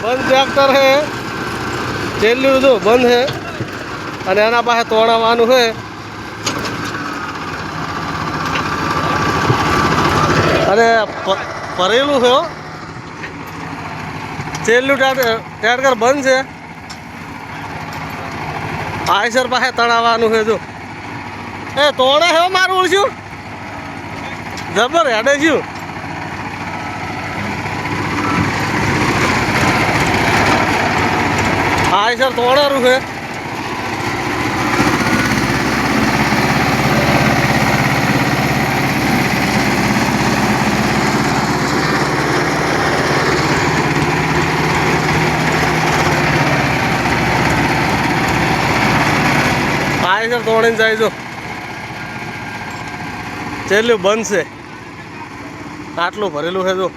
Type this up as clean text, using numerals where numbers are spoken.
બંધ ટ્રેક્ટર છે છેલ્લું જો બંધ છે અને એના પાસે તોડાવવાનું છે અને ભરેલું છે છેલ્લું ટ્રેક્ટર બંધ છે આઈસર પાસે તણાવવાનું છે જો એ તોડે છે મારું ઓળશું જબર હેડે છું આઈસર તોડારું છે આઈસર તોડીને જાય જો છેલ્લું બંધ છે આટલું ભરેલું છે જો